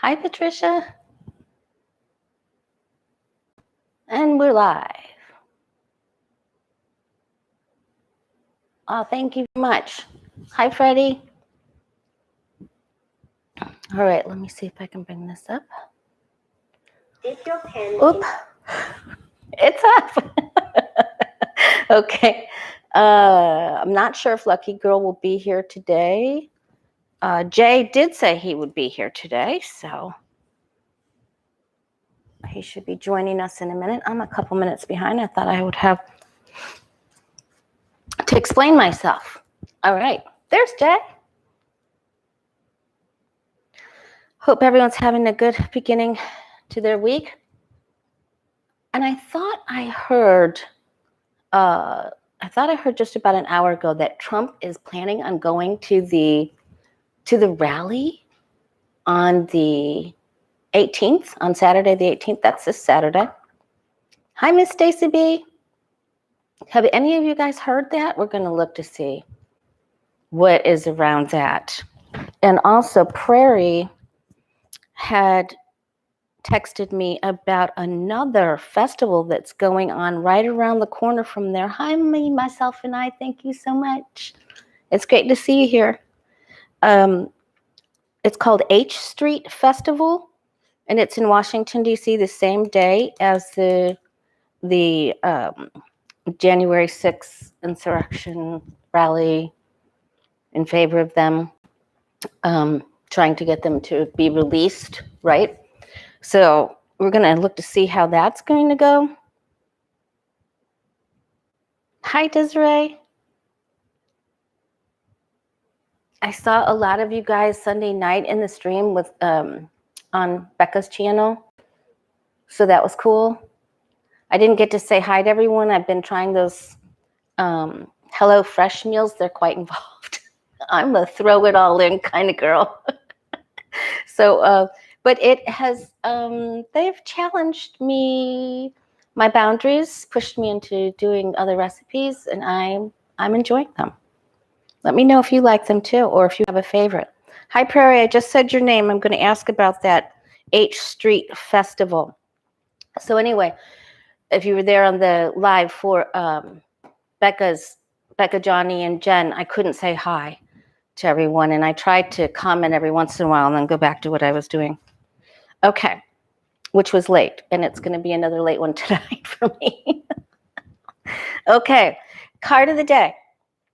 Hi, Patricia. And we're live. Oh, thank you very much. Hi, Freddie. All right, let me see if I can bring this up. Dip your pen. Oop. It's up. Okay. I'm not sure if Lucky Girl will be here today. Jay did say he would be here today, so he should be joining us in a minute. I'm a couple minutes behind. I thought I would have to explain myself. All right, there's Jay. Hope everyone's having a good beginning to their week. And I thought I heard just about an hour ago that Trump is planning on going to the rally on the 18th, on Saturday the 18th. That's this Saturday. Hi, Miss Stacy B. Have any of you guys heard that? We're going to look to see what is around that. And also, Prairie had texted me about another festival that's going on right around the corner from there. Hi, me, myself, and I. Thank you so much. It's great to see you here. It's called H Street Festival, and it's in Washington, D.C. the same day as the January 6th insurrection rally in favor of them, trying to get them to be released, right? So we're going to look to see how that's going to go. Hi, Desiree. I saw a lot of you guys Sunday night in the stream with on Becca's channel, so that was cool. I didn't get to say hi to everyone. I've been trying those Hello Fresh meals. They're quite involved. I'm a throw it all in kind of girl. So, but it has, they've challenged me, my boundaries, pushed me into doing other recipes, and I'm enjoying them. Let me know if you like them too, or if you have a favorite. Hi, Prairie, I just said your name. I'm going to ask about that H Street Festival. So anyway, if you were there on the live for Becca, Johnny, and Jen, I couldn't say hi to everyone, and I tried to comment every once in a while and then go back to what I was doing. Okay, which was late, and it's going to be another late one tonight for me. Okay, card of the day.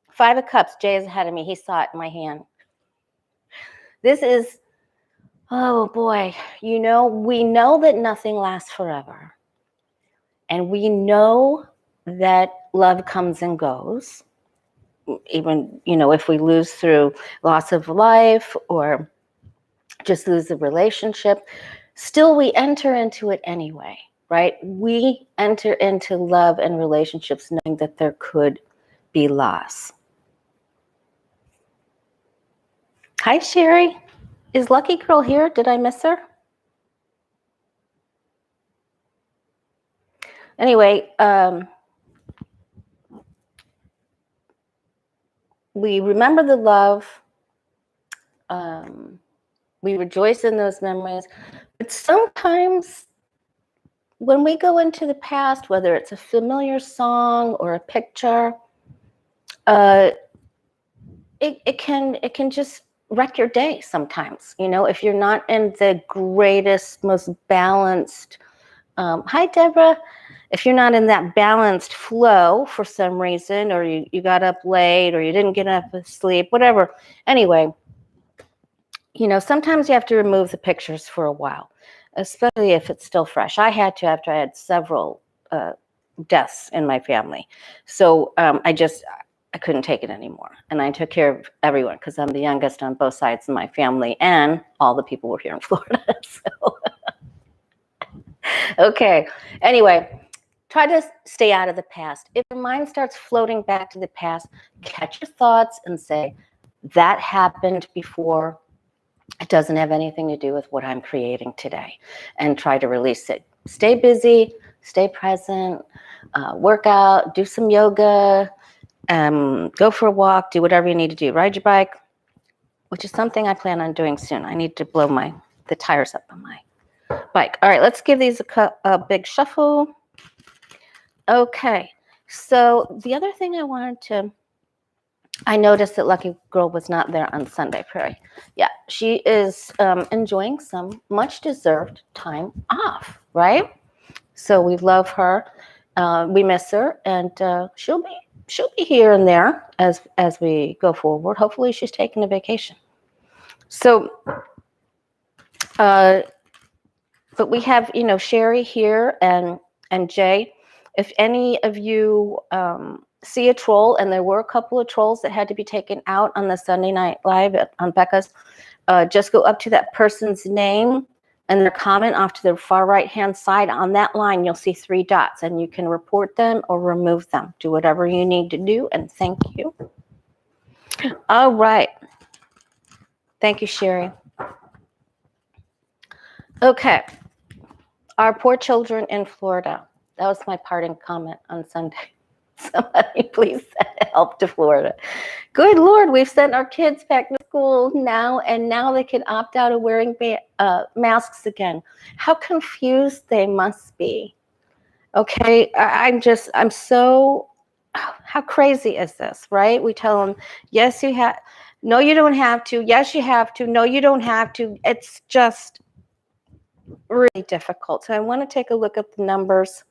5 of Cups. Jay is ahead of me. He saw it in my hand. This is, oh boy, we know that nothing lasts forever. And we know that love comes and goes. Even, if we lose through loss of life or just lose the relationship, still we enter into it anyway, right? We enter into love and relationships knowing that there could be loss. Hi, Sherry. Is Lucky Girl here? Did I miss her? Anyway, we remember the love. We rejoice in those memories. But sometimes when we go into the past, whether it's a familiar song or a picture, it can just wreck your day sometimes. If you're not in the greatest, most balanced, hi, Deborah. If you're not in that balanced flow for some reason, or you got up late, or you didn't get enough sleep, whatever. Anyway, sometimes you have to remove the pictures for a while, especially if it's still fresh. I had to after I had several deaths in my family. So I couldn't take it anymore. And I took care of everyone because I'm the youngest on both sides of my family, and all the people were here in Florida. So, okay. Anyway, try to stay out of the past. If your mind starts floating back to the past, catch your thoughts and say, that happened before. It doesn't have anything to do with what I'm creating today, and try to release it. Stay busy, stay present, work out, do some yoga, go for a walk, do whatever you need to do. Ride your bike, which is something I plan on doing soon. I need to blow my the tires up on my bike. All right, let's give these a big shuffle. Okay, so the other thing I noticed that Lucky Girl was not there on Sunday, Prairie. Yeah, she is enjoying some much deserved time off, right? So we love her. We miss her, and she'll be here and there as we go forward. Hopefully, she's taking a vacation. So, but we have Sherry here and Jay. If any of you see a troll, and there were a couple of trolls that had to be taken out on the Sunday Night Live on Becca's, just go up to that person's name and their comment off to the far right-hand side. On that line, you'll see 3 dots, and you can report them or remove them. Do whatever you need to do, and thank you. All right. Thank you, Sherry. Okay. Our poor children in Florida. That was my parting comment on Sunday. Somebody please send help to Florida. Good Lord, we've sent our kids back to school now, and now they can opt out of wearing masks again. How confused they must be. Okay, I'm so, how crazy is this, right? We tell them, yes, you have, no, you don't have to. Yes, you have to. No, you don't have to. It's just really difficult. So I want to take a look at the numbers.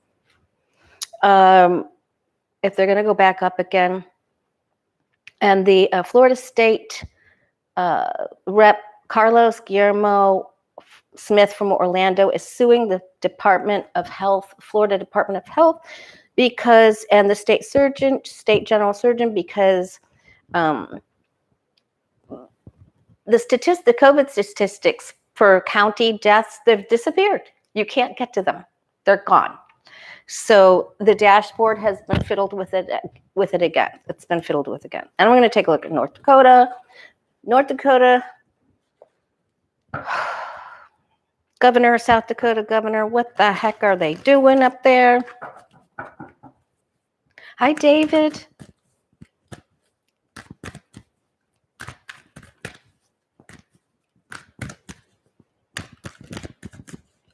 If they're going to go back up again. And the Florida State Rep Carlos Guillermo Smith from Orlando is suing the Department of Health, Florida Department of Health, because, and the state general surgeon, because the COVID statistics for county deaths, they've disappeared. You can't get to them. They're gone. So the dashboard has been fiddled with it again. It's been fiddled with again. And we're going to take a look at North Dakota. North Dakota, Governor, South Dakota Governor, what the heck are they doing up there? Hi, David.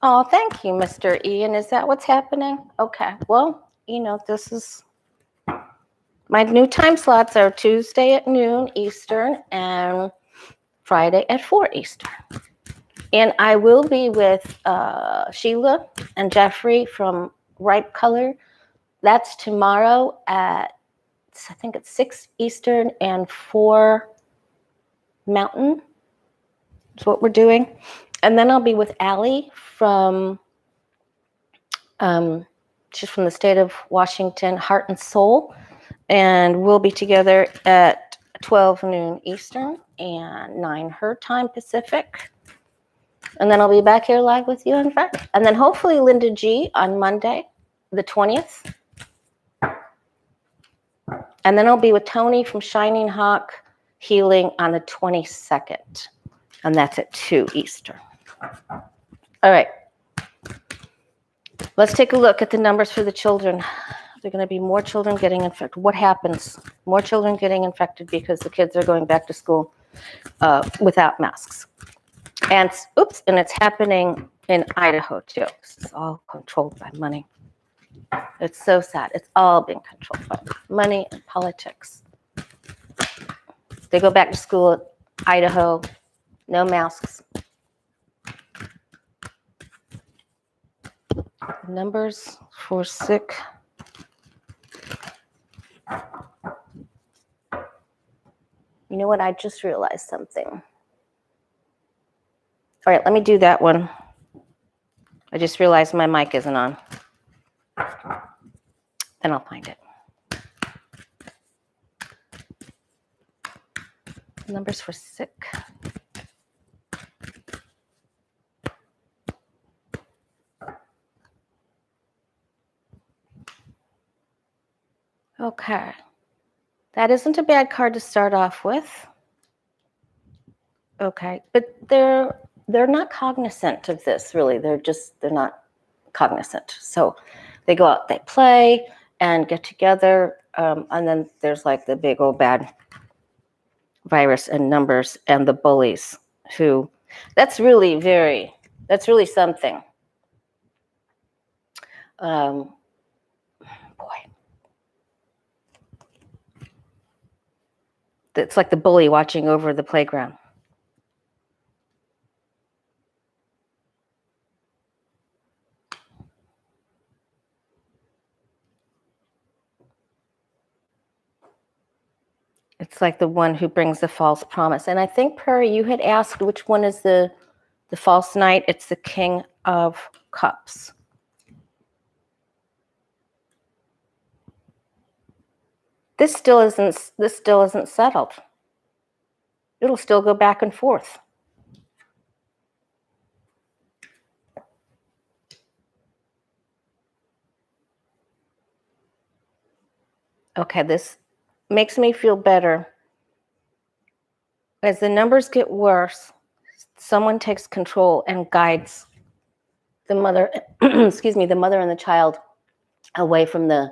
Oh, thank you, Mr. Ian. Is that what's happening? Okay. Well, this is my new time slots are Tuesday at noon Eastern and Friday at 4 Eastern. And I will be with Sheila and Jeffrey from Ripe Color. That's tomorrow at, I think it's 6 Eastern and 4 Mountain. That's what we're doing. And then I'll be with Allie from, she's from the state of Washington, Heart and Soul. And we'll be together at 12 noon Eastern and 9 her time Pacific. And then I'll be back here live with you on Friday. And then hopefully Linda G on Monday, the 20th. And then I'll be with Tony from Shining Hawk Healing on the 22nd. And that's at 2 Eastern. All right. Let's take a look at the numbers for the children. There are going to be more children getting infected. What happens? More children getting infected because the kids are going back to school without masks. And it's happening in Idaho too. This is all controlled by money. It's so sad. It's all being controlled by money and politics. They go back to school at Idaho, no masks. Numbers for sick. You know what? I just realized something. All right, let me do that one. I just realized my mic isn't on. Then I'll find it. Numbers for sick. Okay. That isn't a bad card to start off with. Okay, but they're not cognizant of this, really. They're not cognizant. So they go out, they play and get together, and then there's like the big old bad virus and numbers and the bullies who That's really that's really something. Boy. It's like the bully watching over the playground. It's like the one who brings the false promise. And I think, Prairie, you had asked which one is the false knight. It's the King of Cups. This still isn't settled. It'll still go back and forth. Okay, this makes me feel better. As the numbers get worse, someone takes control and guides the mother, excuse me, the mother and the child away from the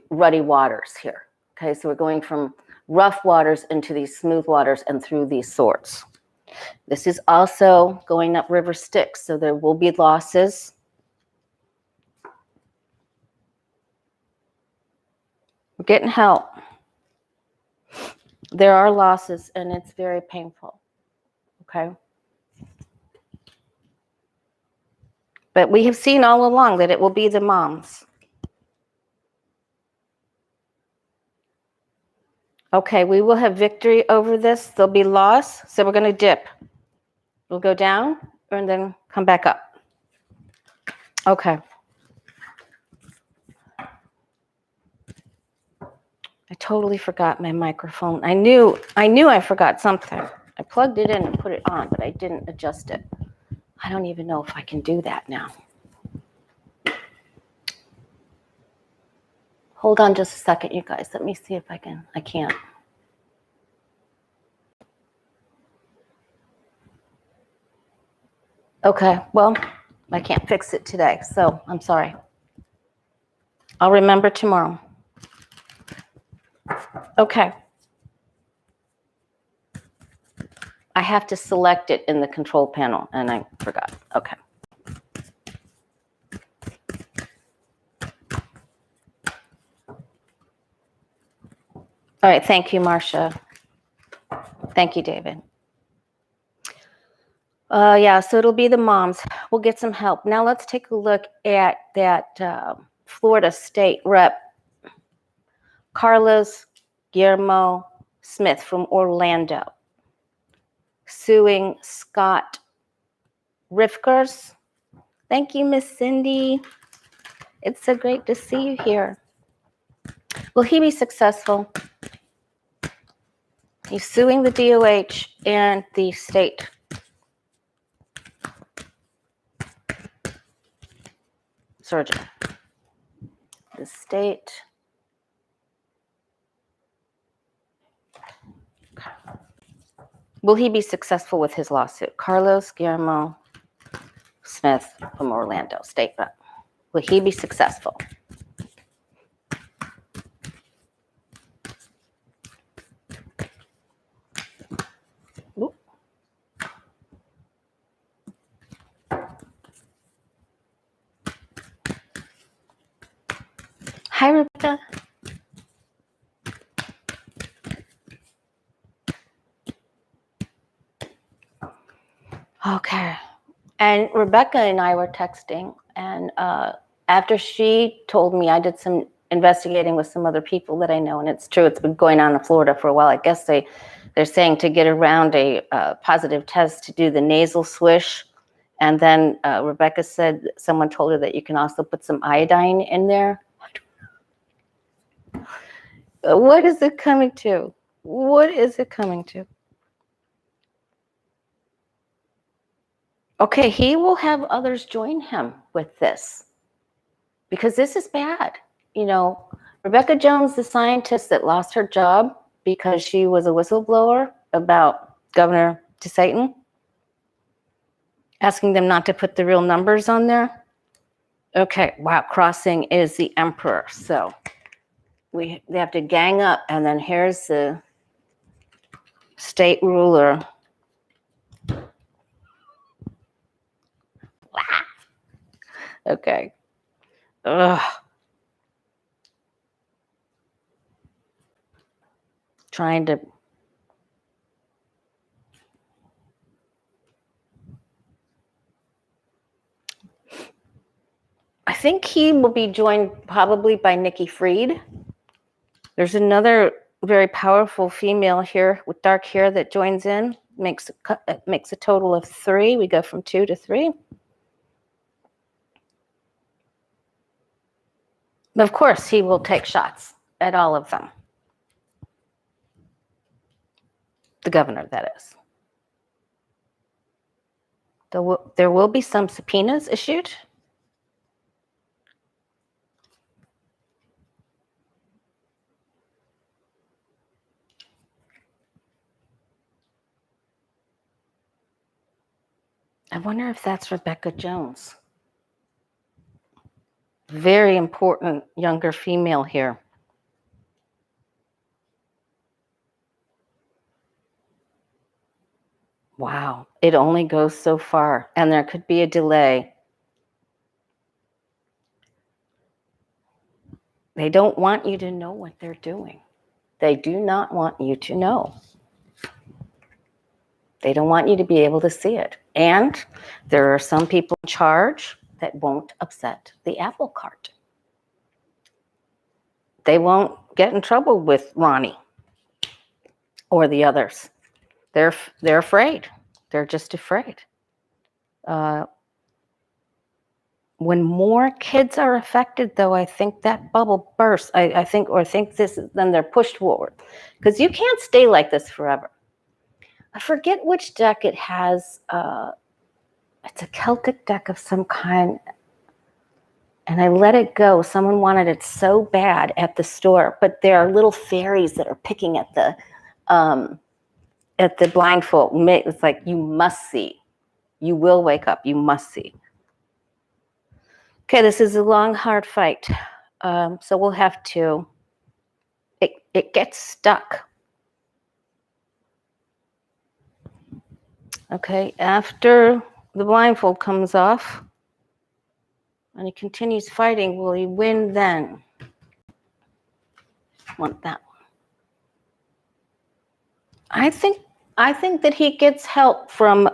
ruddy waters here. Okay, so we're going from rough waters into these smooth waters and through these swords. This is also going up river Styx, so there will be losses. We're getting help. There are losses, and it's very painful. Okay? But we have seen all along that it will be the moms. Okay, we will have victory over this. There'll be loss, so we're going to dip. We'll go down and then come back up. Okay. I totally forgot my microphone. I knew I forgot something. I plugged it in and put it on, but I didn't adjust it. I don't even know if I can do that now. Hold on just a second, you guys. Let me see if I can. I can't. Okay, well, I can't fix it today, so I'm sorry. I'll remember tomorrow. Okay. I have to select it in the control panel, and I forgot. Okay. All right, thank you, Marcia. Thank you, David. Yeah, so it'll be the moms. We'll get some help. Now let's take a look at that Florida State Rep, Carlos Guillermo Smith from Orlando, suing Scott Rivkers. Thank you, Miss Cindy. It's so great to see you here. Will he be successful? He's suing the DOH and the state. Surgeon. The state. Okay. Will he be successful with his lawsuit? Carlos Guillermo Smith from Orlando State Rep. Will he be successful? Ooh. Hi, Rebecca. Okay. And Rebecca and I were texting, and after she told me, I did some investigating with some other people that I know, and it's true, it's been going on in Florida for a while. I guess they're saying to get around a positive test to do the nasal swish. And then Rebecca said someone told her that you can also put some iodine in there. What is it coming to? What is it coming to? Okay, he will have others join him with this because this is bad. You know, Rebecca Jones, the scientist that lost her job because she was a whistleblower about Governor DeSantis, asking them not to put the real numbers on there. Okay, wow, Crossing is the emperor. So they have to gang up, and then here's the state ruler Okay. Ugh. Trying to. I think he will be joined probably by Nikki Fried. There's another very powerful female here with dark hair that joins in, makes a total of 3. We go from 2 to 3. Of course, he will take shots at all of them. The governor, that is. There will be some subpoenas issued. I wonder if that's Rebecca Jones. Very important younger female here. Wow, it only goes so far, and there could be a delay. They don't want you to know what they're doing. They do not want you to know. They don't want you to be able to see it. And there are some people in charge that won't upset the apple cart. They won't get in trouble with Ronnie or the others. They're afraid. They're just afraid. When more kids are affected, though, I think that bubble bursts. I think then they're pushed forward, because you can't stay like this forever. I forget which deck it has. It's a Celtic deck of some kind, and I let it go. Someone wanted it so bad at the store, but there are little fairies that are picking at the blindfold. It's like, you must see. You will wake up. You must see. Okay, this is a long, hard fight. So we'll have to, it gets stuck. Okay, after the blindfold comes off and he continues fighting, will he win then? Want that one. I think that he gets help from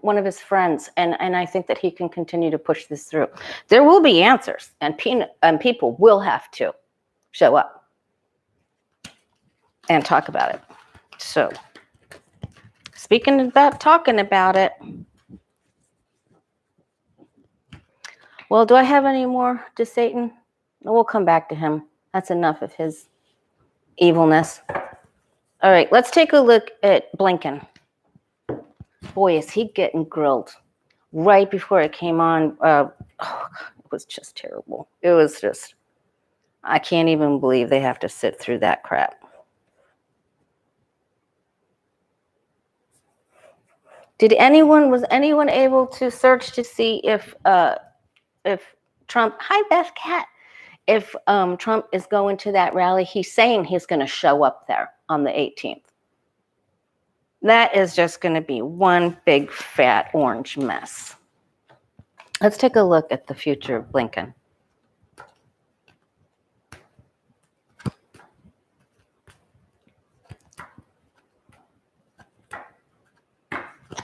one of his friends, and I think that he can continue to push this through. There will be answers, and people will have to show up and talk about it. So, speaking about talking about it, well, do I have any more to Satan? We'll come back to him. That's enough of his evilness. All right, let's take a look at Blinken. Boy, is he getting grilled. Right before it came on, it was just terrible. It was just, I can't even believe they have to sit through that crap. Was anyone able to search to see if Trump, hi Beth Cat, if Trump is going to that rally? He's saying he's going to show up there on the 18th. That is just going to be one big fat orange mess. Let's take a look at the future of Blinken.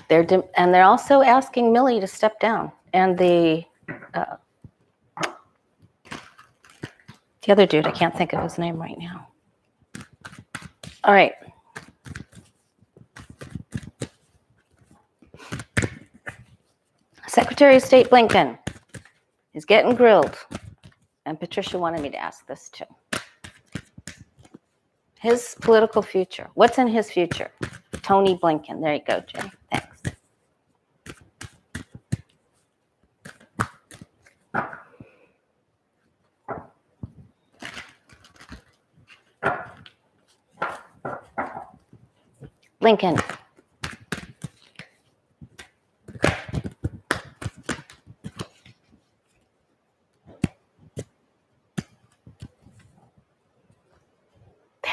They're also asking Milley to step down, and the other dude, I can't think of his name right now. All right. Secretary of State Blinken is getting grilled, and Patricia wanted me to ask this too. His political future. What's in his future? Tony Blinken. There you go, Jay. Thanks. Lincoln.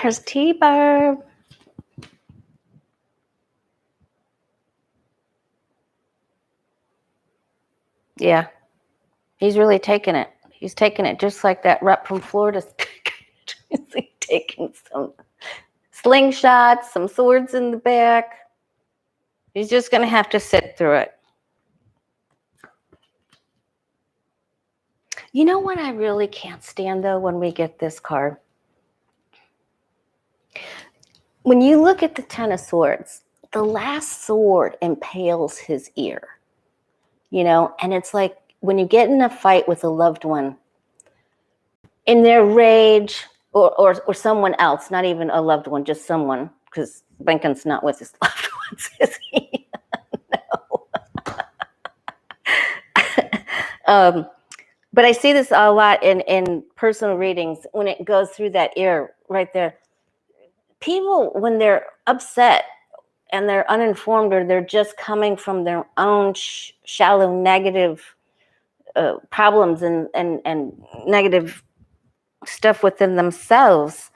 There's T-Barb. Yeah, he's really taking it. He's taking it just like that rep from Florida. He's taking some slingshots, some swords in the back. He's just going to have to sit through it. You know what I really can't stand, though, when we get this card? When you look at the Ten of Swords, the last sword impales his ear, you know, and it's like when you get in a fight with a loved one, in their rage, or someone else, not even a loved one, just someone, because Lincoln's not with his loved ones, is he? No. But I see this a lot in personal readings when it goes through that ear right there. People, when they're upset and they're uninformed, or they're just coming from their own shallow negative problems and negative stuff within themselves,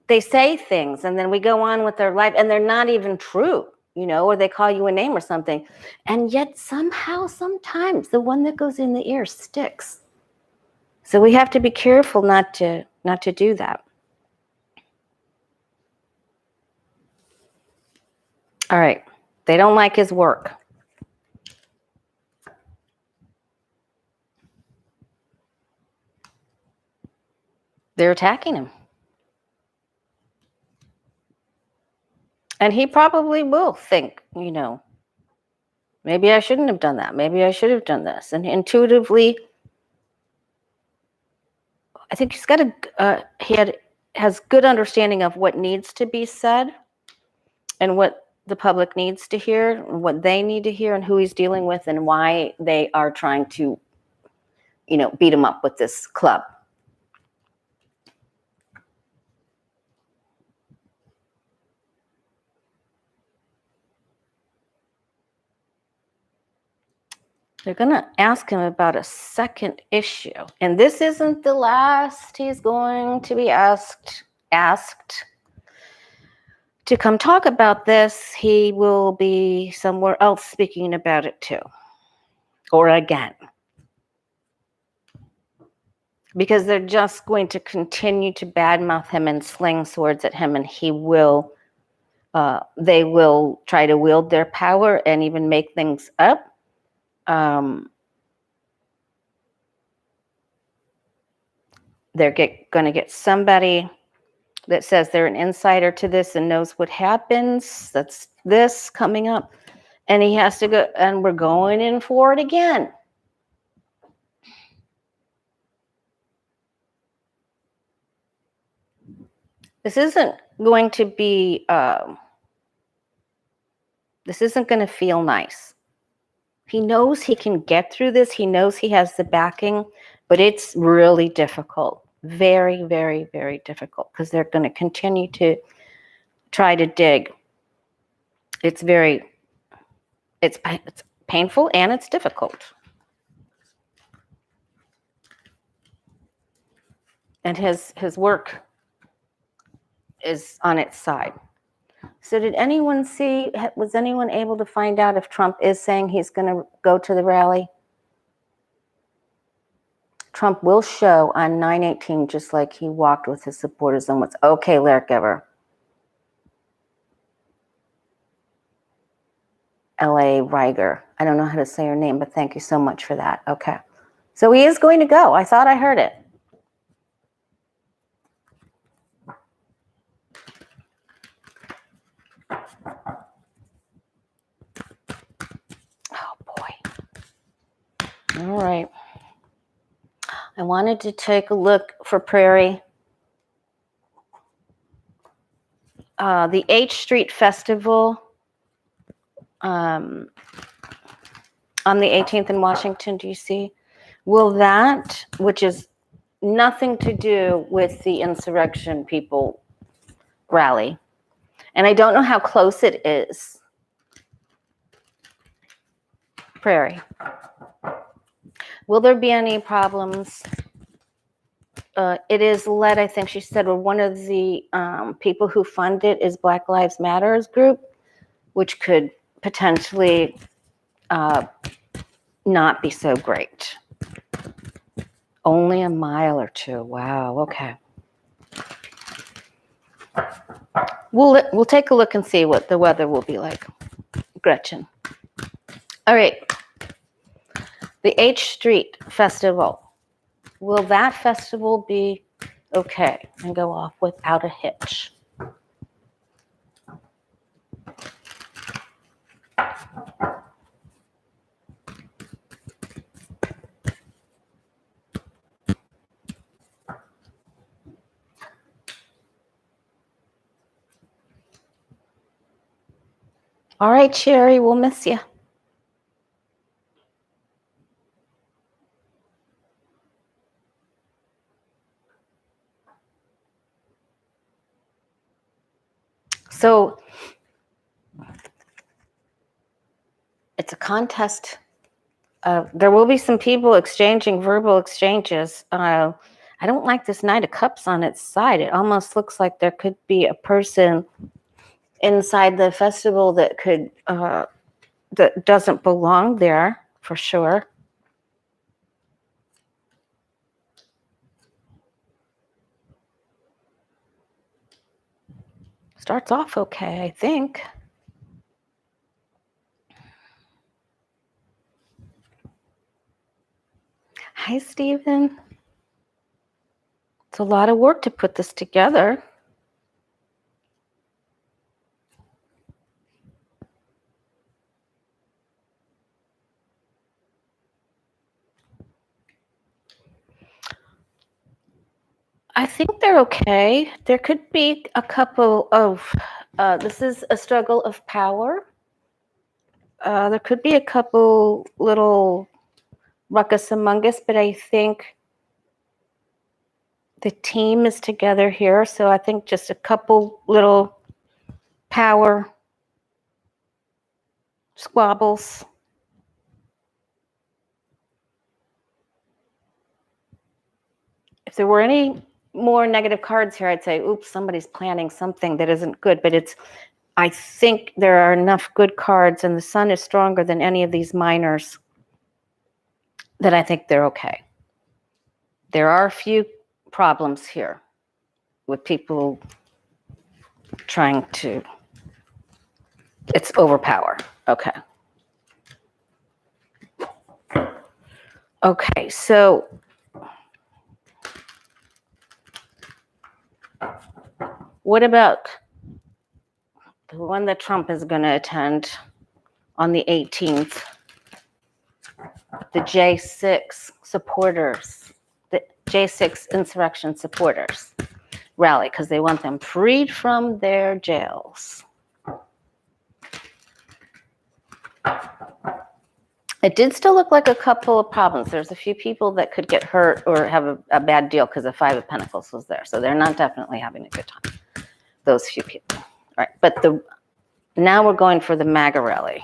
they say things, and then we go on with their life, and they're not even true, you know, or they call you a name or something, and yet somehow, sometimes the one that goes in the ear sticks. So we have to be careful not to do that. All right, they don't like his work. They're attacking him. And he probably will think, you know, maybe I shouldn't have done that. Maybe I should have done this. And intuitively, I think he's got has good understanding of what needs to be said and what the public needs to hear, and what they need to hear, and who he's dealing with, and why they are trying to, you know, beat him up with this club. They're going to ask him about a second issue. And this isn't the last he's going to be asked to come talk about this. He will be somewhere else speaking about it too. Or again. Because they're just going to continue to badmouth him and sling swords at him, and they will try to wield their power and even make things up. They're going to get somebody that says they're an insider to this and knows what happens. That's this coming up. And he has to go, and we're going in for it again. This isn't going to be, this isn't going to feel nice. He knows he can get through this. He knows he has the backing, but it's really difficult. Very, very, very difficult, because they're going to continue to try to dig. It's painful and it's difficult. And his work is on its side. So did anyone see, was anyone able to find out if Trump is saying he's going to go to the rally? Trump will show on 9/18, just like he walked with his supporters and was okay, Lyric Giver. L.A. Riger. I don't know how to say her name, but thank you so much for that. Okay. So he is going to go. I thought I heard it. Oh, boy. All right. I wanted to take a look for Prairie. The H Street Festival on the 18th in Washington, D.C. Will that, which is nothing to do with the insurrection people rally, and I don't know how close it is. Prairie. Will there be any problems? It is led, I think she said, well, one of the people who fund it is Black Lives Matter's group, which could potentially not be so great. Only a mile or two. Wow. Okay. We'll take a look and see what the weather will be like. Gretchen. All right. The H Street Festival. Will that festival be okay and go off without a hitch? All right, Sherry, we'll miss you. So it's a contest. There will be some people exchanging verbal exchanges. I don't like this Knight of Cups on its side. It almost looks like there could be a person inside the festival that could that doesn't belong there for sure. Starts off okay, I think. Hi, Stephen. It's a lot of work to put this together. I think they're okay. There could be a couple of, this is a struggle of power. There could be a couple little ruckus among us, but I think the team is together here. So I think just a couple little power squabbles. If there were any more negative cards here, I'd say, oops, somebody's planning something that isn't good. But I think there are enough good cards, and the sun is stronger than any of these minors, that I think they're okay. There are a few problems here with people trying to, it's overpower. Okay. Okay, so what about the one that Trump is going to attend on the 18th? The J6 supporters, the J6 insurrection supporters rally because they want them freed from their jails. It did still look like a couple of problems. There's a few people that could get hurt or have a bad deal because the Five of Pentacles was there. So they're not definitely having a good time, those few people. All right, but now we're going for the MAGA rally.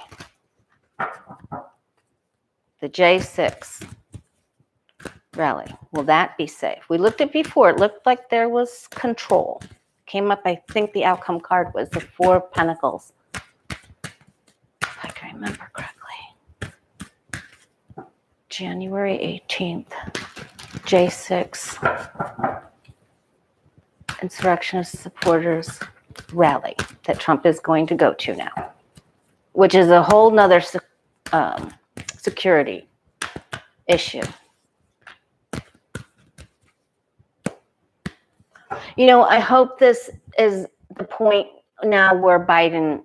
The J6 rally. Will that be safe? We looked at before. It looked like there was control. Came up, I think the outcome card was the Four of Pentacles. If I can remember correctly. January 18th. J6 insurrectionist supporters rally that Trump is going to go to now, which is a whole nother security issue. You know, I hope this is the point now where Biden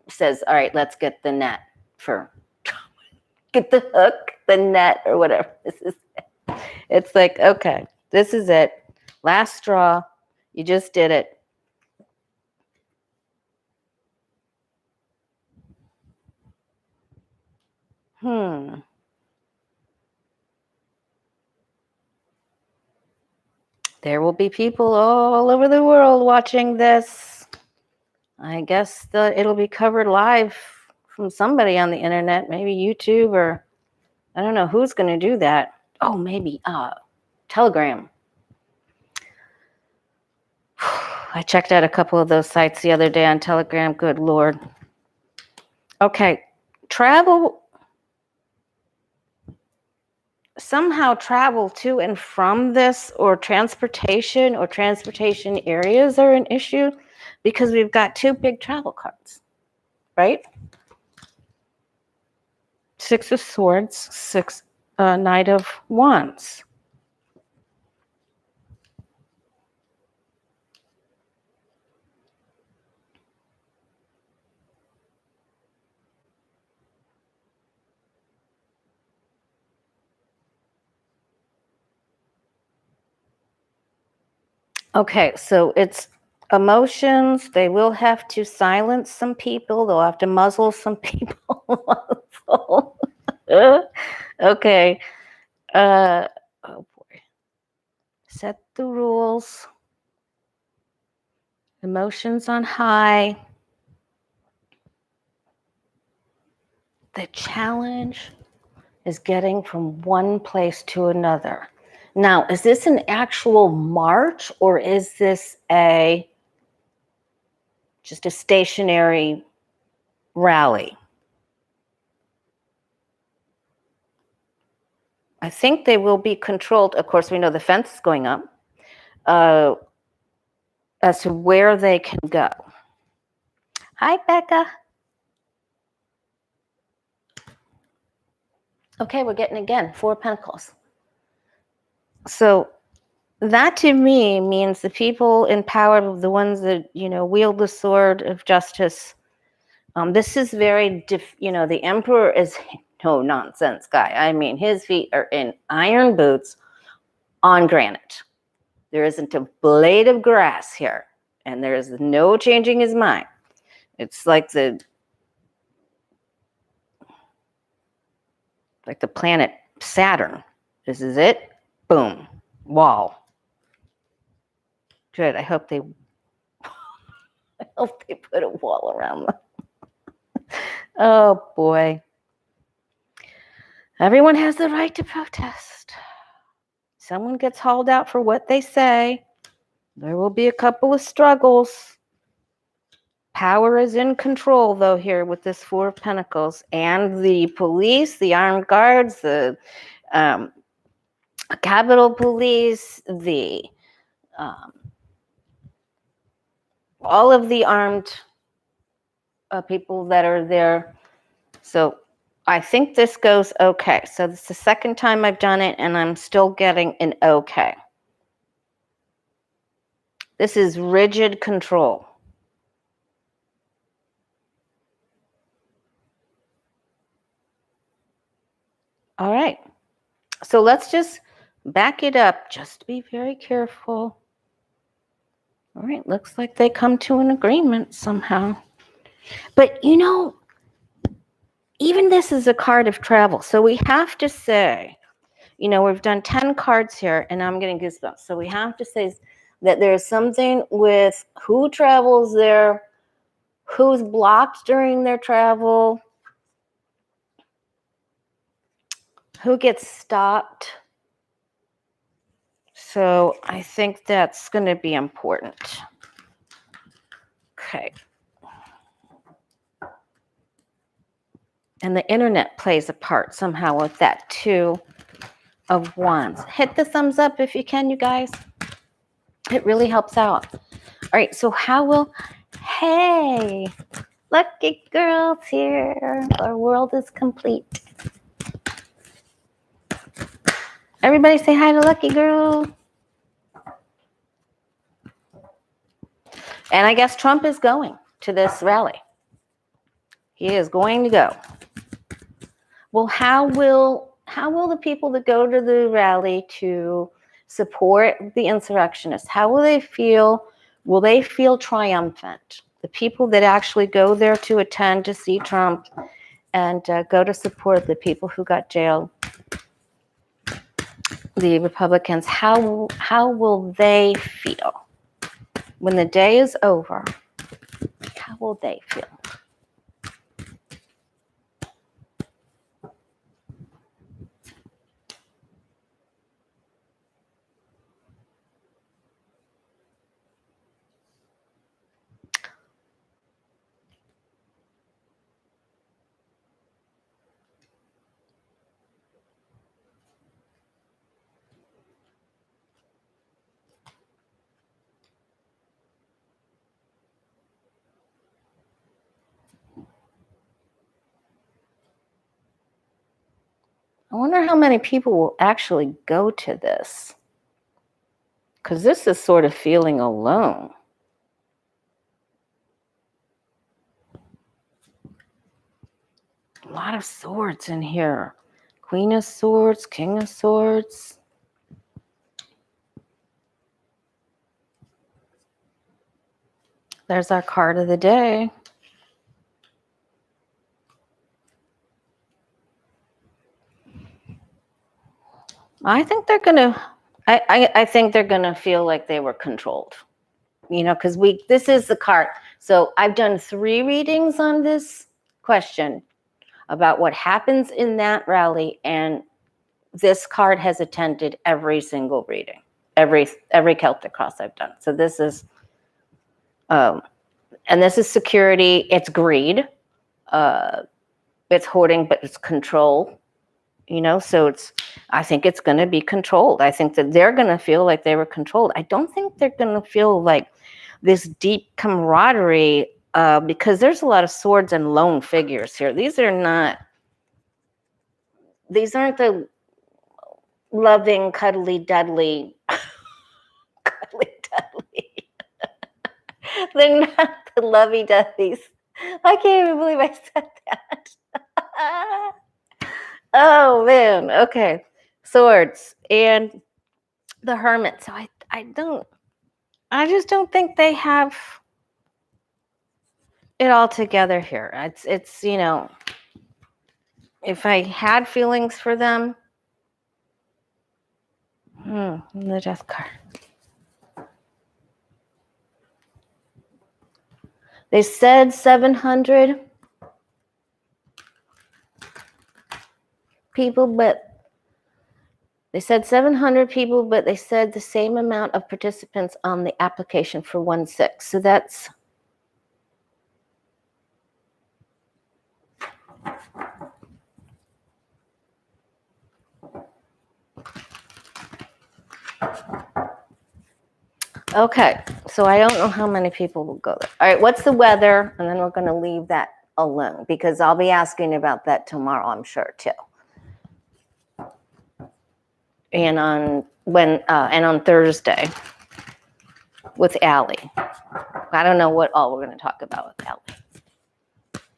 says, all right, let's get the net for, get the hook, the net, or whatever this is. It's like, okay, this is it. Last straw. You just did it. There will be people all over the world watching this. I guess it'll be covered live from somebody on the internet, maybe YouTube, or I don't know who's going to do that. Oh, maybe Telegram. I checked out a couple of those sites the other day on Telegram. Good Lord. Okay, travel somehow travel to and from this, or transportation areas are an issue, because we've got two big travel cards, right? Six of Swords, Knight of Wands. Okay, so it's emotions. They will have to silence some people. They'll have to muzzle some people. Okay. Oh boy. Set the rules. Emotions on high. The challenge is getting from one place to another. Now, is this an actual march, or is this just a stationary rally? I think they will be controlled. Of course, we know the fence is going up, as to where they can go. Hi, Becca. Okay, we're getting again 4 Pentacles. So that to me means the people in power, the ones that, wield the sword of justice. This is very, the emperor is no nonsense guy. I mean, his feet are in iron boots on granite. There isn't a blade of grass here, and there is no changing his mind. It's like the planet Saturn. This is it. Boom. Wall. Good. I hope they put a wall around them. Oh boy. Everyone has the right to protest. Someone gets hauled out for what they say. There will be a couple of struggles. Power is in control, though, here with this 4 of Pentacles. And the police, the armed guards, the Capitol Police, the all of the armed people that are there. So I think this goes okay. So this is the second time I've done it, and I'm still getting an okay. This is rigid control. All right. So let's just back it up. Just be very careful. All right. Looks like they come to an agreement somehow. But, even this is a card of travel. So we have to say, we've done 10 cards here, and I'm getting goosebumps. So we have to say that there's something with who travels there, who's blocked during their travel, who gets stopped. So I think that's going to be important. Okay. And the internet plays a part somehow with that 2 of Wands. Hit the thumbs up if you can, you guys. It really helps out. All right, so hey, lucky girls here. Our world is complete. Everybody say hi to Lucky Girl. And I guess Trump is going to this rally. He is going to go. Well, how will the people that go to the rally to support the insurrectionists, how will they feel? Will they feel triumphant? The people that actually go there to attend to see Trump and go to support the people who got jailed, the Republicans, how will they feel when the day is over? How will they feel? I wonder how many people will actually go to this. Because this is sort of feeling alone. A lot of swords in here. Queen of Swords, King of Swords. There's our card of the day. I think they're gonna. I think they're gonna feel like they were controlled. You know, because this is the card. So I've done 3 readings on this question about what happens in that rally, and this card has attended every single reading, every Celtic cross I've done. So this is, and this is security. It's greed. It's hoarding, but it's control. You know, so I think it's going to be controlled. I think that they're going to feel like they were controlled. I don't think they're going to feel like this deep camaraderie because there's a lot of swords and lone figures here. These aren't the loving, cuddly, dudley, They're not the lovey-doveys. I can't even believe I said that. Oh man, okay. Swords and the Hermit. So I just don't think they have it all together here. It's you know, if I had feelings for them, the Death card. They said 700 people, but they said 700 people, but they said the same amount of participants on the application for 1/6. So that's okay. So I don't know how many people will go there. All right, what's the weather? And then we're going to leave that alone because I'll be asking about that tomorrow, I'm sure, too. And on Thursday with Allie. I don't know what all we're going to talk about with Allie.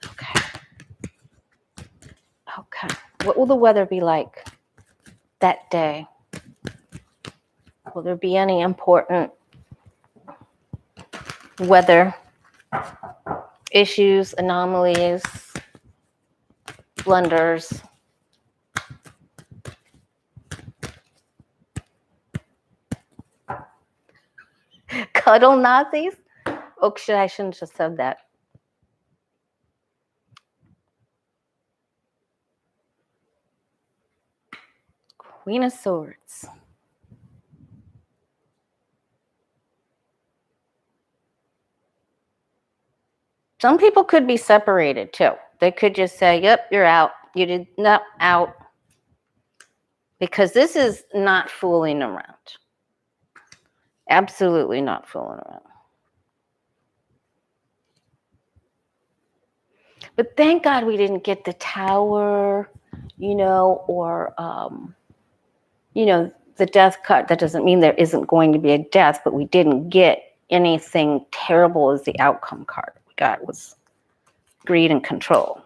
Okay. Okay. What will the weather be like that day? Will there be any important weather issues, anomalies, blunders? Cuddle Nazis? Oh, I shouldn't have said that. Queen of Swords. Some people could be separated too. They could just say, yep, you're out. You did not out. Because this is not fooling around. Absolutely not fooling around. But thank God we didn't get the Tower, you know, or, you know, the Death card. That doesn't mean there isn't going to be a death, but we didn't get anything terrible as the outcome card. We got was greed and control.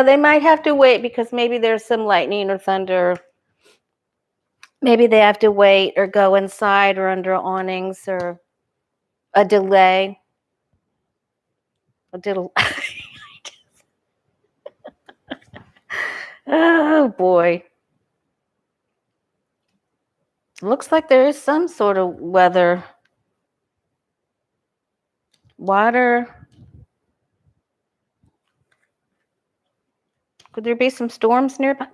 They might have to wait because maybe there's some lightning or thunder. Maybe they have to wait or go inside or under awnings or a delay. Oh boy. Looks like there is some sort of weather. Water. Could there be some storms nearby?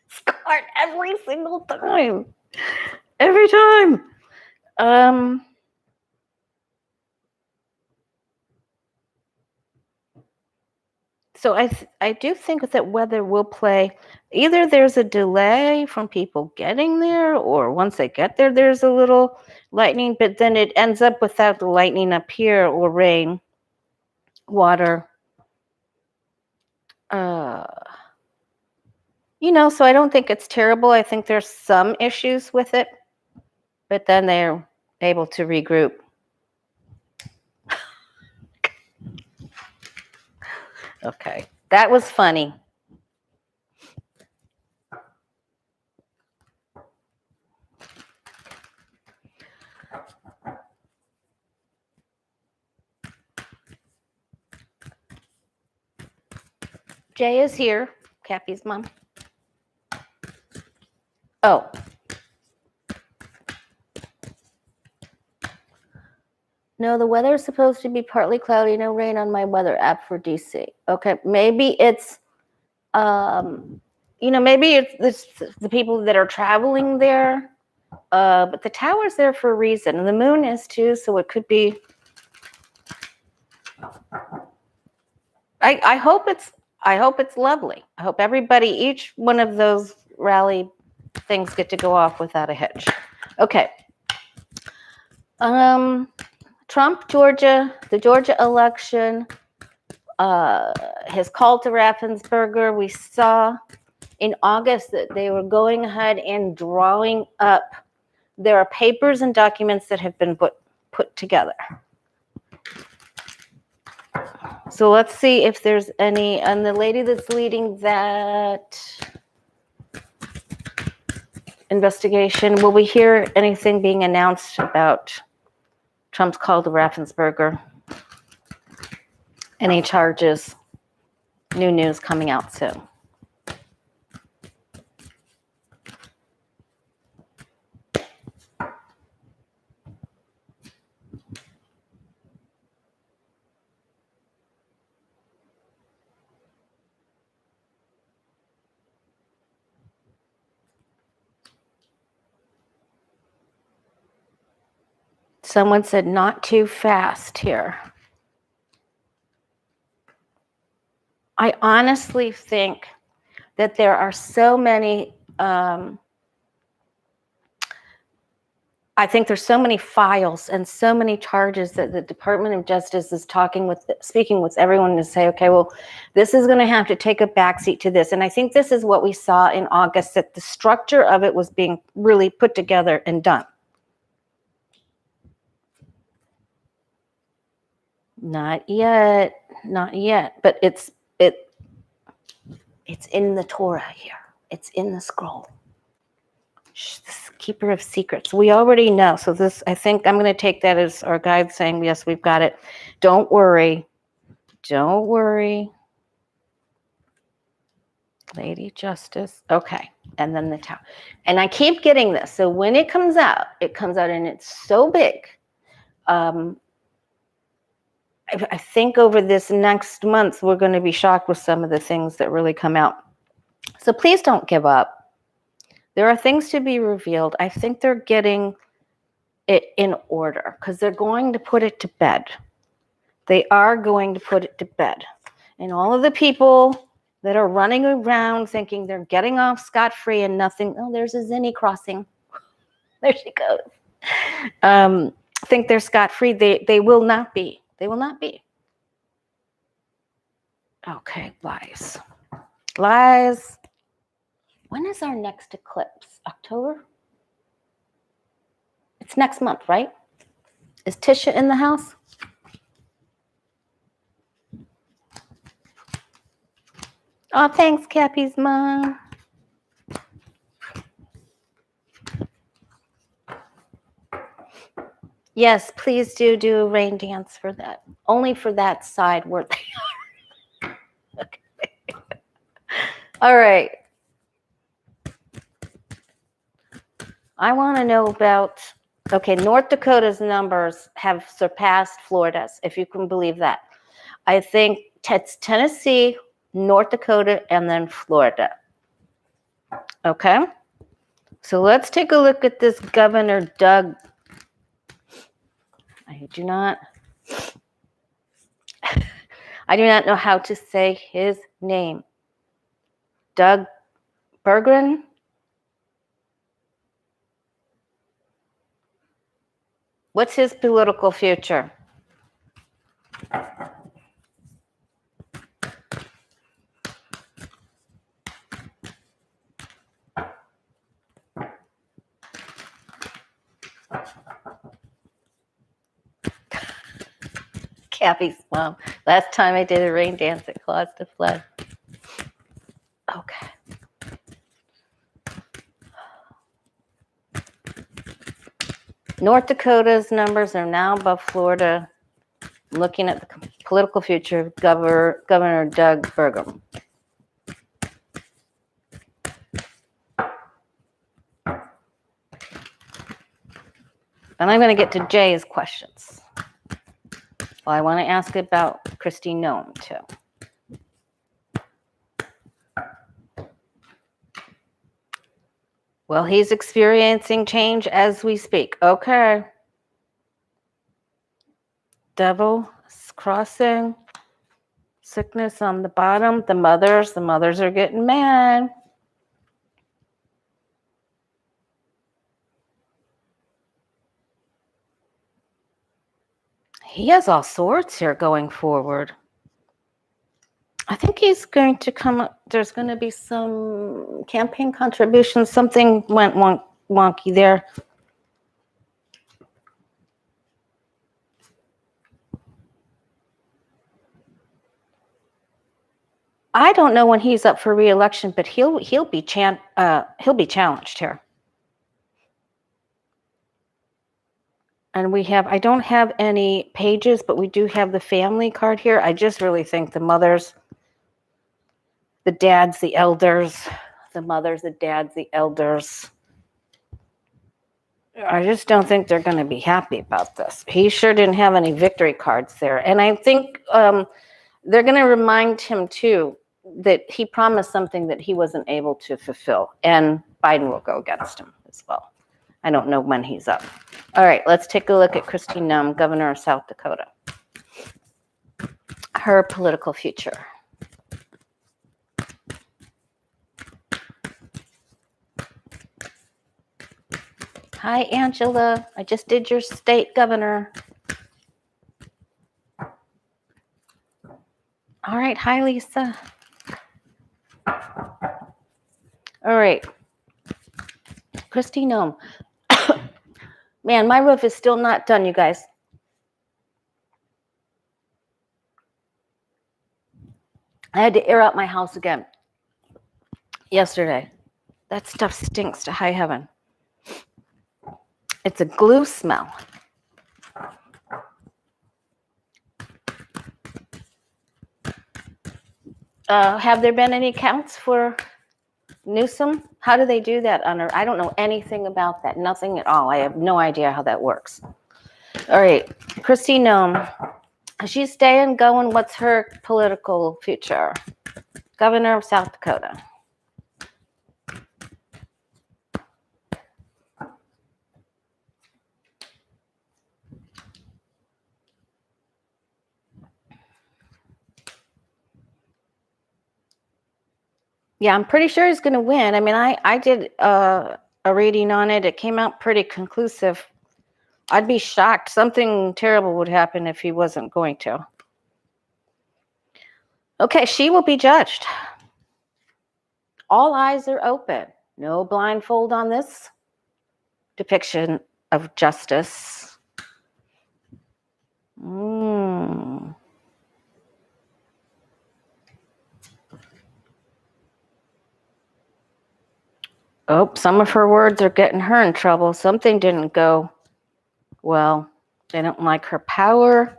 Scarred every single time. Every time. So I do think that weather will play. Either there's a delay from people getting there, or once they get there, there's a little lightning, but then it ends up without the lightning up here or rain, water. So I don't think it's terrible. I think there's some issues with it, but then they're able to regroup. Okay, that was funny. Jay is here, Cappy's mom. Oh. No, the weather is supposed to be partly cloudy, no rain on my weather app for DC. Okay, maybe it's, maybe it's the people that are traveling there, but the tower's there for a reason, and the moon is too, so it could be. I hope it's lovely. I hope everybody, each one of those rally things get to go off without a hitch. Okay. Trump, the Georgia election, his call to Raffensperger. We saw in August that they were going ahead and drawing up. There are papers and documents that have been put together. So let's see if there's any, and the lady that's leading that investigation, will we hear anything being announced about Trump's call to Raffensperger? Any charges? New news coming out soon. Someone said not too fast here. I honestly think that there are so many, I think there's so many files and so many charges that the Department of Justice is speaking with everyone to say, okay, well, this is going to have to take a backseat to this. And I think this is what we saw in August, that the structure of it was being really put together and done. Not yet, but it's in the Torah here. It's in the scroll. This keeper of secrets. We already know. So this, I think I'm going to take that as our guide saying, yes, we've got it. Don't worry. Don't worry. Lady Justice. Okay. And then the tower. And I keep getting this. So when it comes out and it's so big. I think over this next month, we're going to be shocked with some of the things that really come out. So please don't give up. There are things to be revealed. I think they're getting it in order because they're going to put it to bed. They are going to put it to bed. And all of the people that are running around thinking they're getting off scot-free and nothing. Oh, there's a Zinni crossing. There she goes. Think they're scot-free. They will not be. They will not be. Okay, lies. Lies. When is our next eclipse? October? It's next month, right? Is Tisha in the house? Oh, thanks, Cappy's mom. Yes, please do a rain dance for that. Only for that side where they are. Okay. All right. I want to know about, okay, North Dakota's numbers have surpassed Florida's, if you can believe that. I think it's Tennessee, North Dakota, and then Florida. Okay. So let's take a look at this Governor Doug. I do not know how to say his name. Doug Burgum? What's his political future? Kathy's mom. Last time I did a rain dance, it caused a flood. Okay. North Dakota's numbers are now above Florida. Looking at the political future of Governor Doug Burgum. And I'm going to get to Jay's questions. Well, I want to ask about Kristi Noem, too. Well, he's experiencing change as we speak. Okay. Devil crossing. Sickness on the bottom. The mothers are getting mad. He has all sorts here going forward. I think he's going to come up. There's going to be some campaign contributions. Something went wonky there. I don't know when he's up for re-election, but he'll be challenged here. And I don't have any pages, but we do have the family card here. I just really think the mothers, the dads, the elders, the mothers, the dads, the elders. I just don't think they're going to be happy about this. He sure didn't have any victory cards there. And I think they're going to remind him, too, that he promised something that he wasn't able to fulfill. And Biden will go against him as well. I don't know when he's up. All right, let's take a look at Kristi Noem, governor of South Dakota. Her political future. Hi, Angela. I just did your state governor. All right. Hi, Lisa. All right. Kristi Noem. Man, my roof is still not done, you guys. I had to air out my house again yesterday. That stuff stinks to high heaven. It's a glue smell. Have there been any counts for Newsom? How do they do that? I don't know anything about that. Nothing at all. I have no idea how that works. All right. Kristi Noem. She's staying, going. What's her political future? Governor of South Dakota. Yeah, I'm pretty sure he's going to win. I mean, I did a reading on it. It came out pretty conclusive. I'd be shocked. Something terrible would happen if he wasn't going to. Okay, she will be judged. All eyes are open. No blindfold on this depiction of justice. Oh, some of her words are getting her in trouble. Something didn't go well. They don't like her power.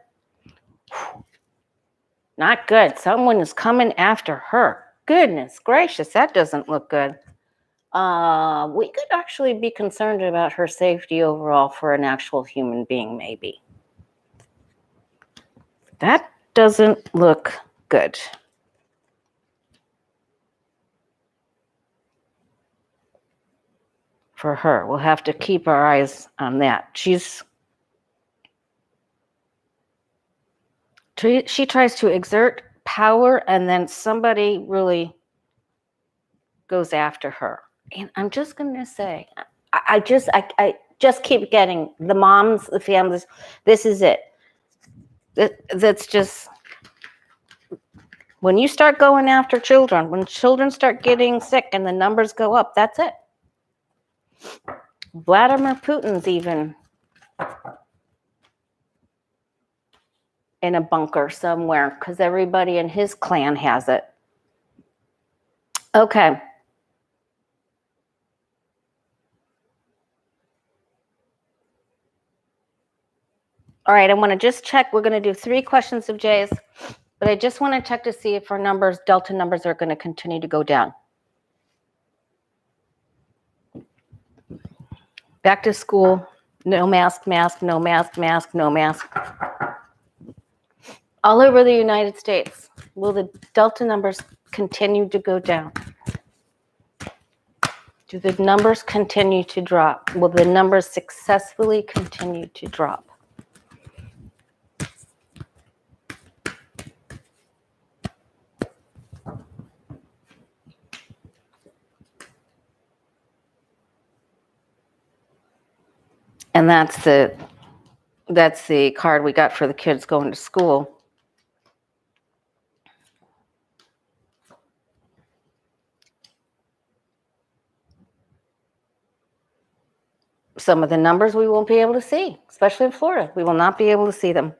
Not good. Someone is coming after her. Goodness gracious, that doesn't look good. We could actually be concerned about her safety overall for an actual human being, maybe. That doesn't look good. For her, we'll have to keep our eyes on that. She tries to exert power, and then somebody really goes after her. And I'm just going to say, I just keep getting the moms, the families. This is it. That's just, when you start going after children, when children start getting sick and the numbers go up, that's it. Vladimir Putin's even in a bunker somewhere because everybody in his clan has it. Okay. All right, I want to just check. We're going to do 3 questions of Jay's, but I just want to check to see if our numbers, Delta numbers, are going to continue to go down. Back to school, no mask, mask, no mask, mask, no mask. All over the United States, will the Delta numbers continue to go down? Do the numbers continue to drop? Will the numbers successfully continue to drop? And that's the card we got for the kids going to school. Some of the numbers we won't be able to see, especially in Florida. We will not be able to see them.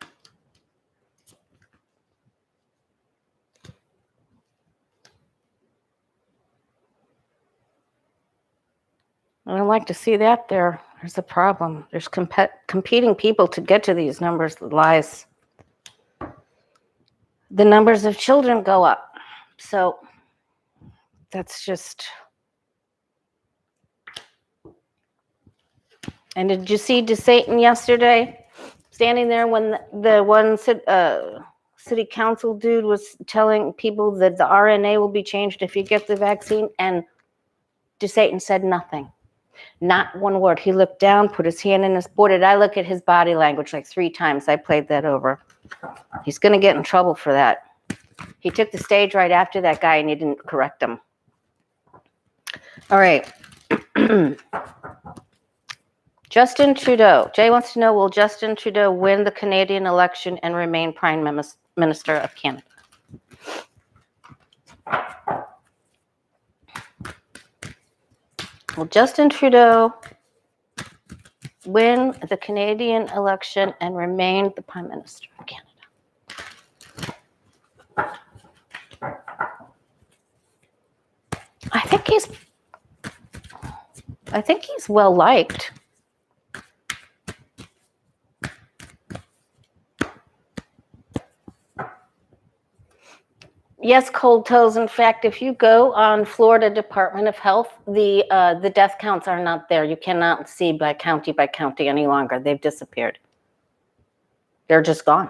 I don't like to see that there. There's a problem. There's competing people to get to these numbers, lies. The numbers of children go up. So that's just... And did you see DeSantis yesterday standing there when the one city council dude was telling people that the RNA will be changed if you get the vaccine? And DeSantis said nothing. Not one word. He looked down, put his hand in his... Boy, did I look at his body language like 3 times. I played that over. He's going to get in trouble for that. He took the stage right after that guy and he didn't correct him. All right. Justin Trudeau. Jay wants to know, will Justin Trudeau win the Canadian election and remain Prime Minister of Canada? Will Justin Trudeau win the Canadian election and remain the Prime Minister of Canada? I think he's well liked. Yes, cold toes. In fact, if you go on Florida Department of Health, the death counts are not there. You cannot see by county any longer. They've disappeared. They're just gone.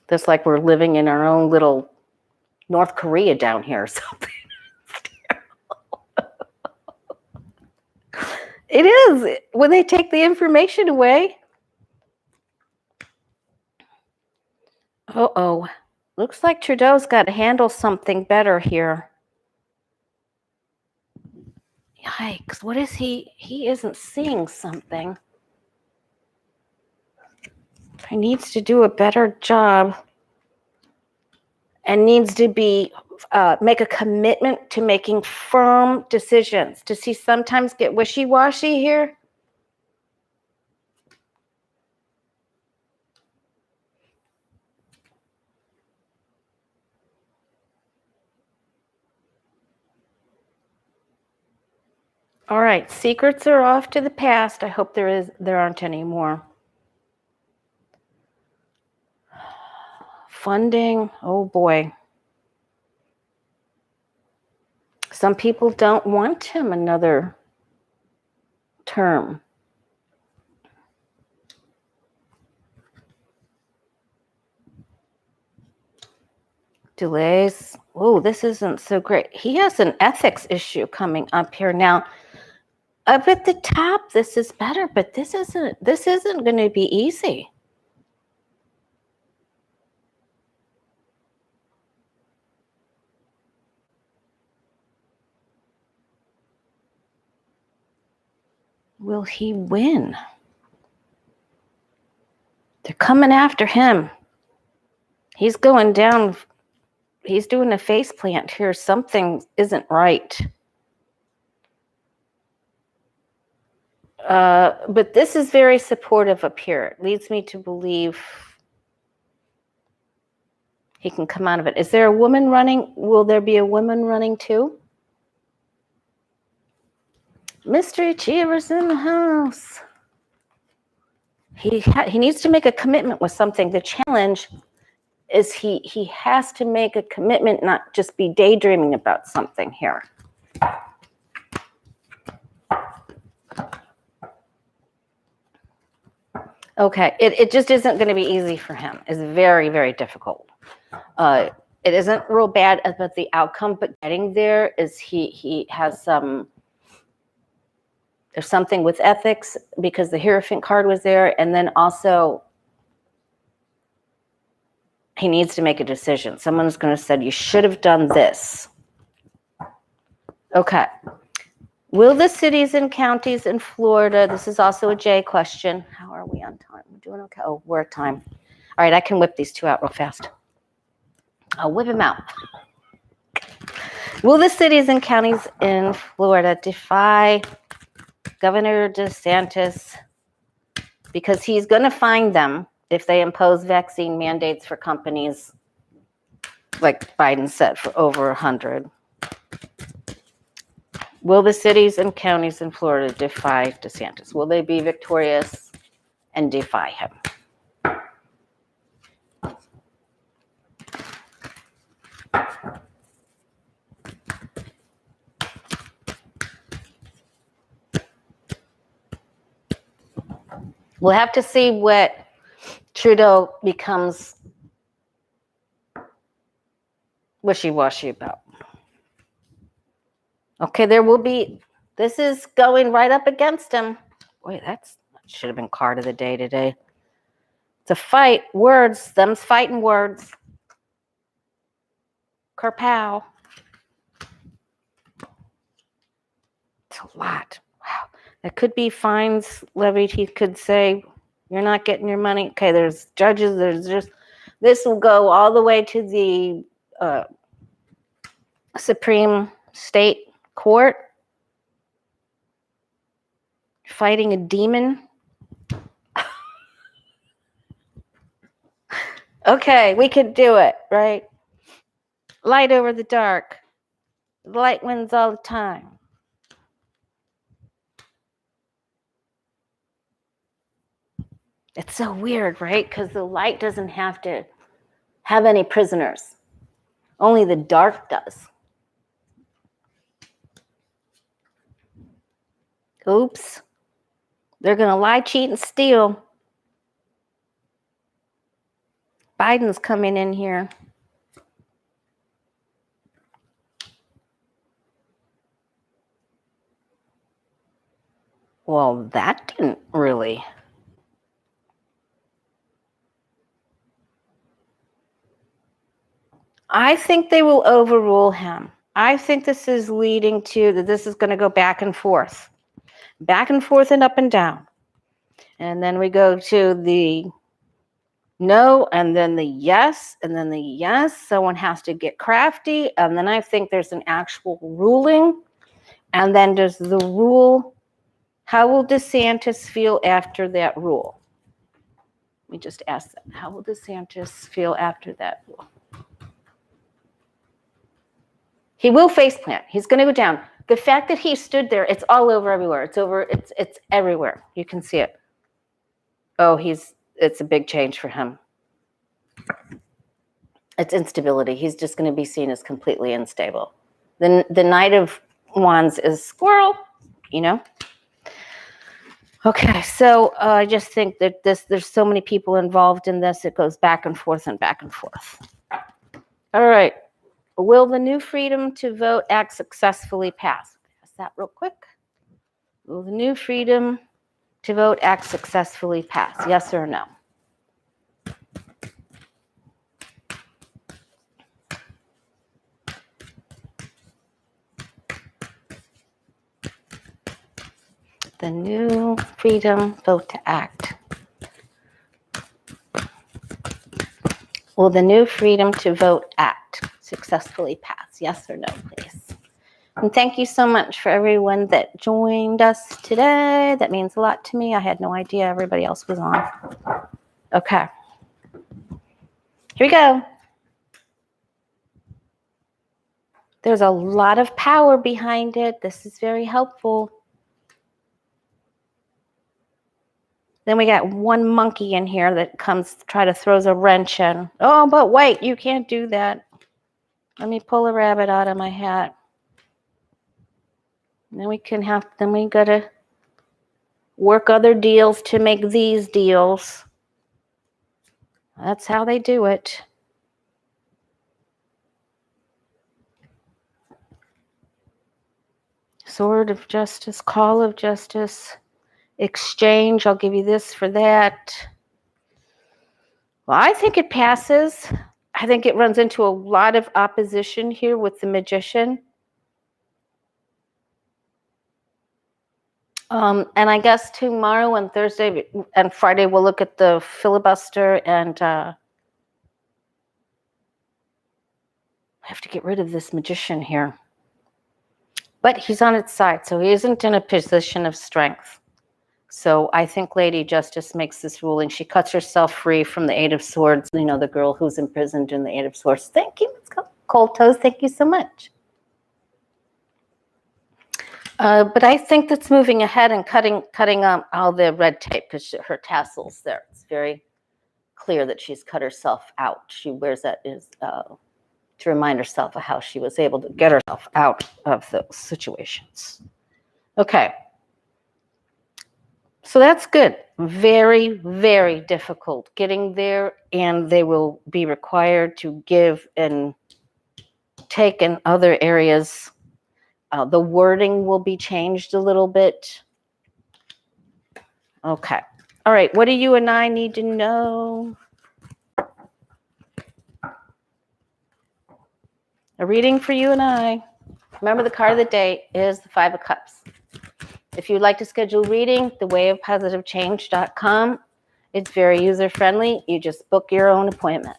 Just like we're living in our own little North Korea down here or something. It is, when they take the information away. Uh-oh. Looks like Trudeau's got to handle something better here. Yikes. What is he? He isn't seeing something. He needs to do a better job and needs to be make a commitment to making firm decisions. Does he sometimes get wishy-washy here? All right, secrets are off to the past. I hope there aren't any more. Funding, oh boy. Some people don't want him another term. Delays. Oh, this isn't so great. He has an ethics issue coming up here now. Up at the top, this is better, but this isn't going to be easy. Will he win? They're coming after him. He's going down. He's doing a face plant here. Something isn't right. But this is very supportive up here. It leads me to believe he can come out of it. Is there a woman running? Will there be a woman running too? Mystery Achievers in the house. He needs to make a commitment with something. The challenge is he has to make a commitment, not just be daydreaming about something here. Okay, it just isn't going to be easy for him. It's very, very difficult. It isn't real bad about the outcome, but getting there is he has some. There's something with ethics because the Hierophant card was there, and then also he needs to make a decision. Someone's going to say, you should have done this. Okay. Will the cities and counties in Florida, this is also a J question. How are we on time? We're doing okay. Oh, we're at time. All right, I can whip these two out real fast. I'll whip them out. Will the cities and counties in Florida defy Governor DeSantis, because he's going to fine them if they impose vaccine mandates for companies, like Biden said, for over 100. Will the cities and counties in Florida defy DeSantis? Will they be victorious and defy him? We'll have to see what Trudeau becomes wishy-washy about. Okay, there will be, this is going right up against him. Boy, that should have been card of the day today. It's a fight, words, them's fighting words. Kerpow. It's a lot. Wow. It could be fines levied. He could say, you're not getting your money. Okay, there's judges. There's just, this will go all the way to the Supreme State Court. Fighting a demon. Okay, we could do it, right? Light over the dark. The light wins all the time. It's so weird, right? Because the light doesn't have to have any prisoners. Only the dark does. Oops. They're going to lie, cheat, and steal. Biden's coming in here. Well, that didn't really. I think they will overrule him. I think this is leading to that this is going to go back and forth and up and down. And then we go to the no, and then the yes, and then the yes. Someone has to get crafty. And then I think there's an actual ruling. And then there's the rule. How will DeSantis feel after that rule? Let me just ask that. How will DeSantis feel after that rule? He will face plant. He's going to go down. The fact that he stood there, it's all over everywhere. It's everywhere. You can see it. Oh, it's a big change for him. It's instability. He's just going to be seen as completely unstable. The Knight of Wands is squirrel, you know? Okay, so I just think that there's so many people involved in this. It goes back and forth and back and forth. All right. Will the new freedom to vote act successfully pass? Ask that real quick. Will the new freedom to vote act successfully pass? Yes or no? The new freedom vote to act. Will the new freedom to vote act successfully pass? Yes or no, please? And thank you so much for everyone that joined us today. That means a lot to me. I had no idea everybody else was on. Okay. Here we go. There's a lot of power behind it. This is very helpful. Then we got one monkey in here that comes to try to throws a wrench in. Oh, but wait, you can't do that. Let me pull a rabbit out of my hat. And then we gotta work other deals to make these deals. That's how they do it. Sword of justice, call of justice, exchange. I'll give you this for that. Well, I think it passes. I think it runs into a lot of opposition here with the magician. And I guess tomorrow and Thursday and Friday we'll look at the filibuster and I have to get rid of this magician here. But he's on its side, so he isn't in a position of strength. So I think Lady Justice makes this ruling. She cuts herself free from the Eight of Swords, you know, the girl who's imprisoned in the Eight of Swords. Thank you. Let's go. Cold Toes, thank you so much. But I think that's moving ahead and cutting all the red tape because her tassel's there. It's very clear that she's cut herself out. She wears that to remind herself of how she was able to get herself out of those situations. Okay. So that's good. Very, very difficult getting there, and they will be required to give and take in other areas. The wording will be changed a little bit. Okay. All right. What do you and I need to know? A reading for you and I. Remember, the card of the day is the Five of Cups. If you'd like to schedule a reading, thewayofpositivechange.com. It's very user-friendly. You just book your own appointment.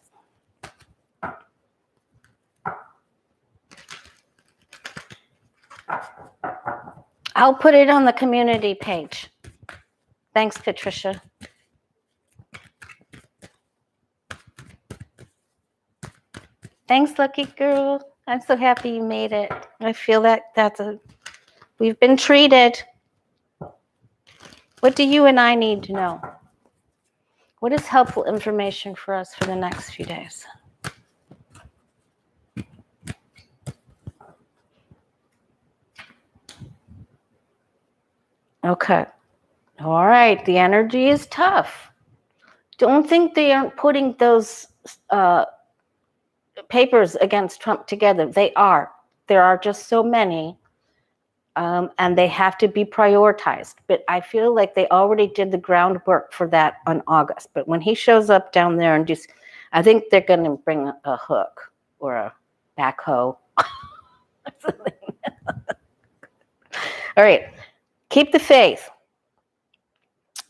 I'll put it on the community page. Thanks, Patricia. Thanks, lucky girl. I'm so happy you made it. I feel that we've been treated. What do you and I need to know? What is helpful information for us for the next few days? Okay. All right. The energy is tough. Don't think they aren't putting those papers against Trump together. They are. There are just so many. And they have to be prioritized. But I feel like they already did the groundwork for that on August. But when he shows up down there and just, I think they're going to bring a hook or a backhoe. All right. Keep the faith.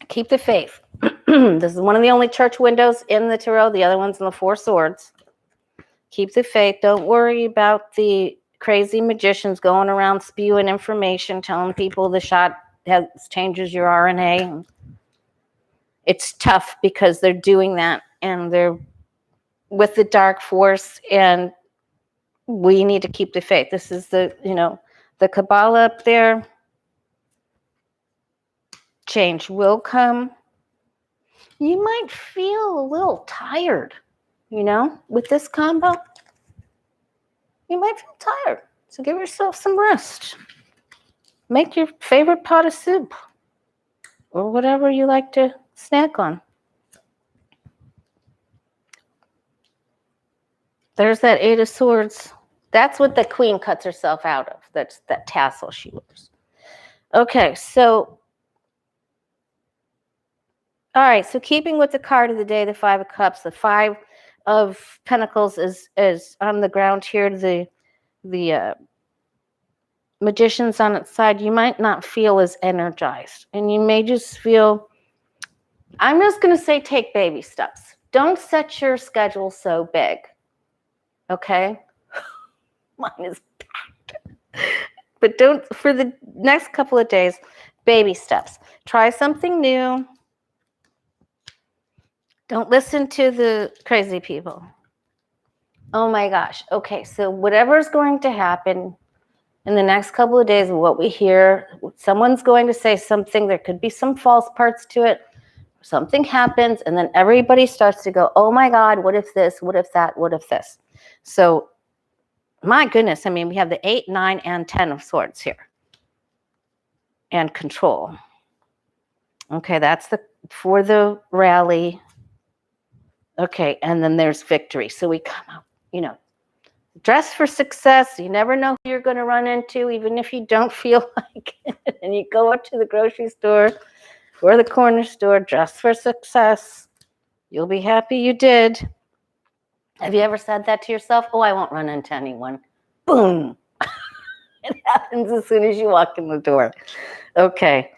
Keep the faith. This is one of the only church windows in the tarot. The other one's in the Four Swords. Keep the faith. Don't worry about the crazy magicians going around spewing information, telling people the shot changes your RNA. It's tough because they're doing that and they're with the dark force, and we need to keep the faith. This is the Kabbalah up there. Change will come. You might feel a little tired, with this combo. You might feel tired, so give yourself some rest. Make your favorite pot of soup or whatever you like to snack on. There's that Eight of Swords That's what the queen cuts herself out of. That's that tassel she wears. Okay, so, all right, so keeping with the card of the day, the 5 of Cups, the 5 of Pentacles is on the ground here. The Magician's on its side. You might not feel as energized, and you may just feel, I'm just going to say take baby steps. Don't set your schedule so big, okay? Mine is packed. But don't, for the next couple of days, baby steps. Try something new. Don't listen to the crazy people. Oh my gosh. Okay, so whatever's going to happen in the next couple of days, what we hear, someone's going to say something. There could be some false parts to it. Something happens, and then everybody starts to go, oh my God, what if this, what if that, what if this? So, my goodness, I mean, we have the 8, 9, and 10 of Swords here. And control. Okay, that's for the rally. Okay, and then there's victory. So we come out, dress for success. You never know who you're going to run into, even if you don't feel like it. And you go up to the grocery store or the corner store, dress for success. You'll be happy you did. Have you ever said that to yourself? Oh, I won't run into anyone. Boom. It happens as soon as you walk in the door. Okay.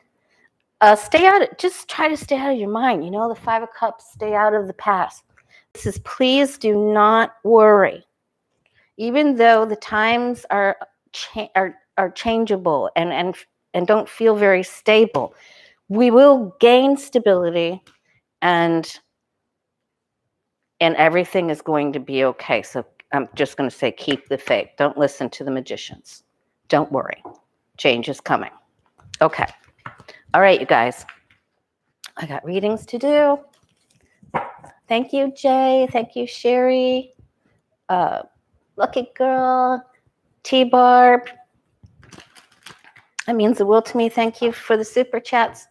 Just try to stay out of your mind. The 5 of Cups, stay out of the past. This is, please do not worry. Even though the times are changeable and don't feel very stable, we will gain stability and everything is going to be okay. So I'm just going to say, keep the faith. Don't listen to the magicians. Don't worry. Change is coming. Okay. All right, you guys. I got readings to do. Thank you, Jay. Thank you, Sherry. Lucky Girl. T-Barb. That means the world to me. Thank you for the super chats.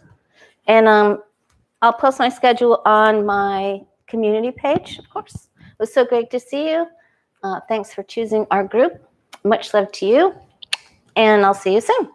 And I'll post my schedule on my community page, of course. It was so great to see you. Thanks for choosing our group. Much love to you. And I'll see you soon.